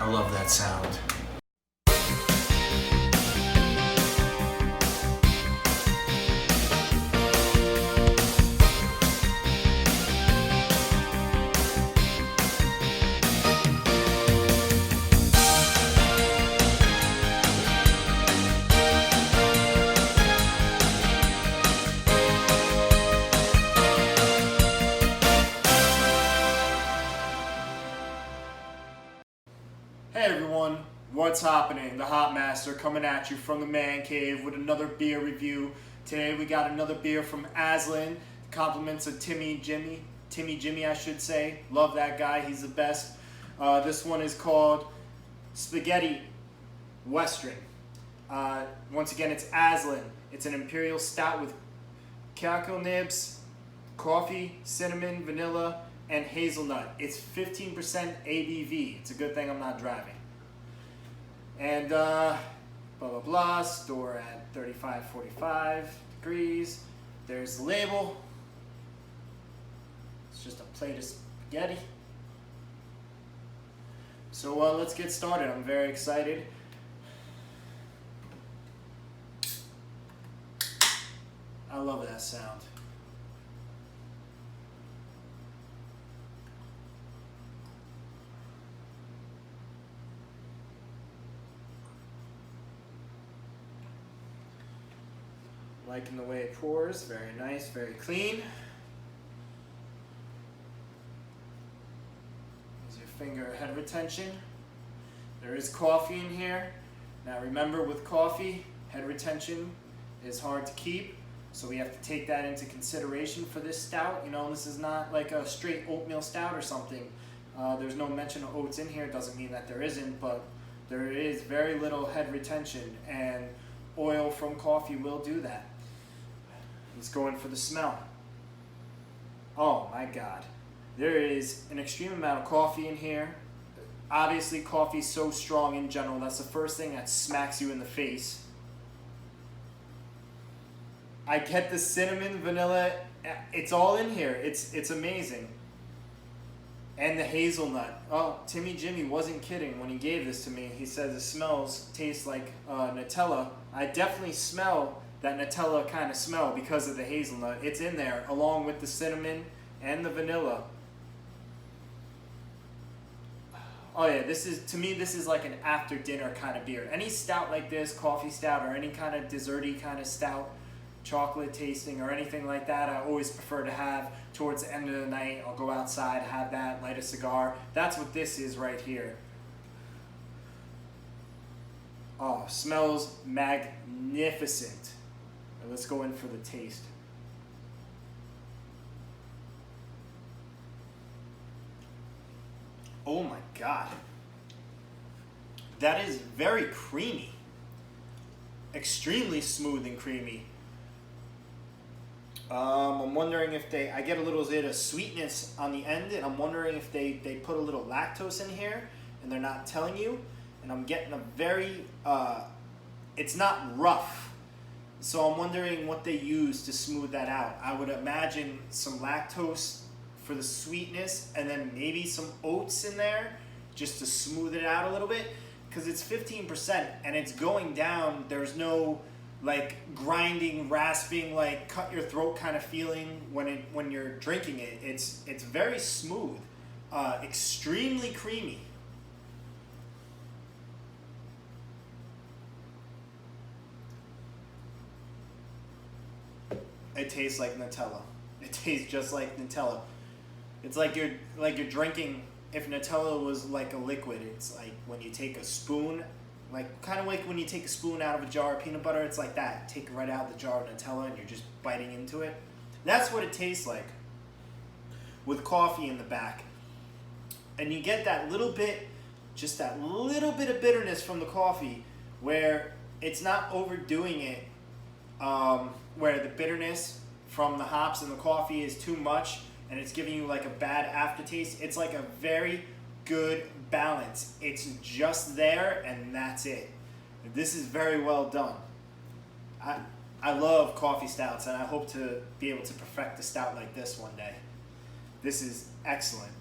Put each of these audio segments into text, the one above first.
I love that sound. Hey everyone, what's happening? The Hop Master coming at you from the man cave with another beer review. Today we got another beer from Aslin. Compliments of Timmy Jimmy I should say. Love that guy, he's the best. This one is called Spaghetti Western. Once again, it's Aslin. It's an imperial stout with cacao nibs, coffee, cinnamon, vanilla, and hazelnut. It's 15% ABV. It's a good thing I'm not driving. And blah blah blah. Store at 35-45 degrees. There's the label. It's just a plate of spaghetti. So let's get started. I'm very excited. I love that sound. Liking the way it pours, very nice, very clean. Use your finger head retention. There is coffee in here. Now remember, with coffee, head retention is hard to keep, so we have to take that into consideration for this stout. You know, this is not like a straight oatmeal stout or something. There's no mention of oats in here. It doesn't mean that there isn't, but there is very little head retention, and oil from coffee will do that. Let's go in for the smell. Oh my God. There is an extreme amount of coffee in here. Obviously, coffee is so strong in general. That's the first thing that smacks you in the face. I get the cinnamon, vanilla. It's all in here. It's amazing. And the hazelnut. Oh, Timmy Jimmy wasn't kidding when he gave this to me. He says it tastes like Nutella. I definitely smell that Nutella kind of smell because of the hazelnut. It's in there along with the cinnamon and the vanilla. Oh yeah, to me this is like an after dinner kind of beer. Any stout like this, coffee stout, or any kind of desserty kind of stout, chocolate tasting or anything like that, I always prefer to have towards the end of the night. I'll go outside, have that, light a cigar. That's what this is right here. Oh, smells magnificent. And let's go in for the taste. Oh my God. That is very creamy. Extremely smooth and creamy. I'm wondering if I get a little bit of sweetness on the end, and I'm wondering if they put a little lactose in here and they're not telling you. And I'm getting a very, it's not rough. So I'm wondering what they use to smooth that out. I would imagine some lactose for the sweetness, and then maybe some oats in there just to smooth it out a little bit, because it's 15% and it's going down. There's no like grinding, rasping, like cut your throat kind of feeling when you're drinking it. It's very smooth, extremely creamy. It tastes like Nutella. It tastes just like Nutella. It's like you're drinking. If Nutella was like a liquid, it's like when you take a spoon, like kind of like when you take a spoon out of a jar of peanut butter. It's like that. Take it right out of the jar of Nutella, and you're just biting into it. That's what it tastes like. With coffee in the back, and you get that little bit, just that little bit of bitterness from the coffee, where it's not overdoing it. Where the bitterness from the hops and the coffee is too much and it's giving you like a bad aftertaste. It's like a very good balance. It's just there and that's it. This is very well done. I love coffee stouts, and I hope to be able to perfect a stout like this one day. This is excellent.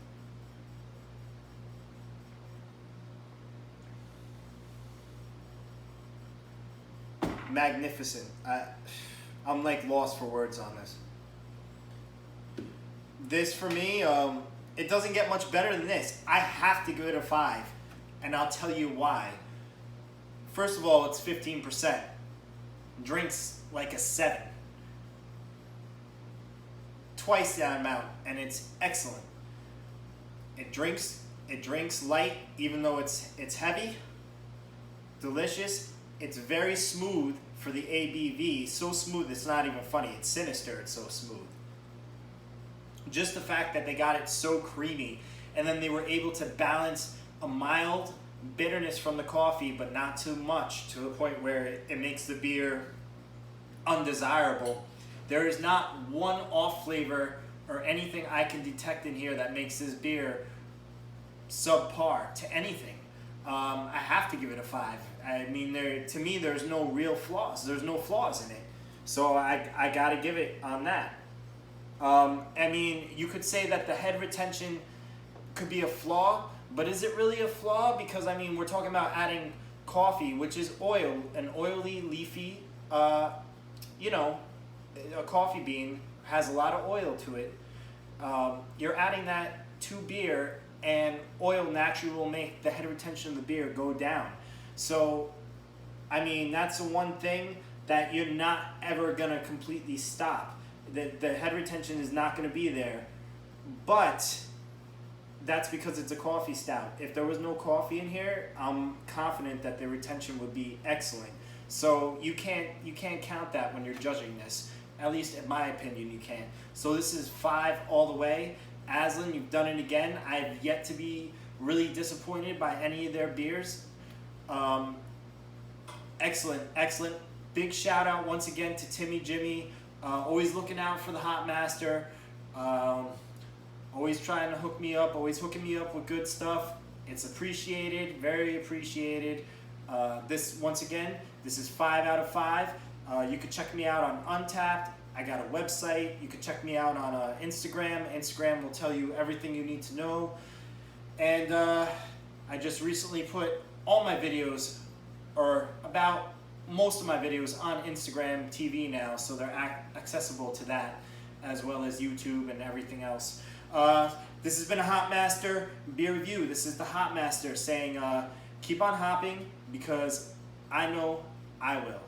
magnificent. I'm like lost for words on this. This for me, it doesn't get much better than this. I have to give it a 5, and I'll tell you why. First of all, it's 15%. Drinks like a 7. Twice that amount, and it's excellent. It drinks light, even though it's heavy. Delicious. It's very smooth for the ABV. So smooth, it's not even funny. It's sinister. It's so smooth. Just the fact that they got it so creamy, and then they were able to balance a mild bitterness from the coffee, but not too much, to the point where it makes the beer undesirable. There is not one off flavor or anything I can detect in here that makes this beer subpar to anything. I have to give it a 5. I mean, to me, there's no real flaws. There's no flaws in it. So I got to give it on that. I mean, you could say that the head retention could be a flaw, but is it really a flaw? Because, I mean, we're talking about adding coffee, which is oil, an oily, leafy, you know, a coffee bean has a lot of oil to it. You're adding that to beer, and oil naturally will make the head retention of the beer go down. So, I mean, that's the one thing that you're not ever going to completely stop. The head retention is not going to be there. But that's because it's a coffee stout. If there was no coffee in here, I'm confident that the retention would be excellent. So you can't count that when you're judging this. At least in my opinion, you can't. So this is 5 all the way. Aslin, you've done it again. I've yet to be really disappointed by any of their beers. Excellent, excellent. Big shout out once again to Timmy Jimmy. Always looking out for the Hop Master. Always trying to hook me up. Always hooking me up with good stuff. It's appreciated, very appreciated. This once again, this is 5 out of 5. You can check me out on Untappd. I got a website. You can check me out on Instagram. Instagram will tell you everything you need to know. And I just recently put all my videos, or about most of my videos, on Instagram TV now, so they're accessible to that, as well as YouTube and everything else. This has been a Hop Master beer review. This is the Hop Master saying, keep on hopping, because I know I will.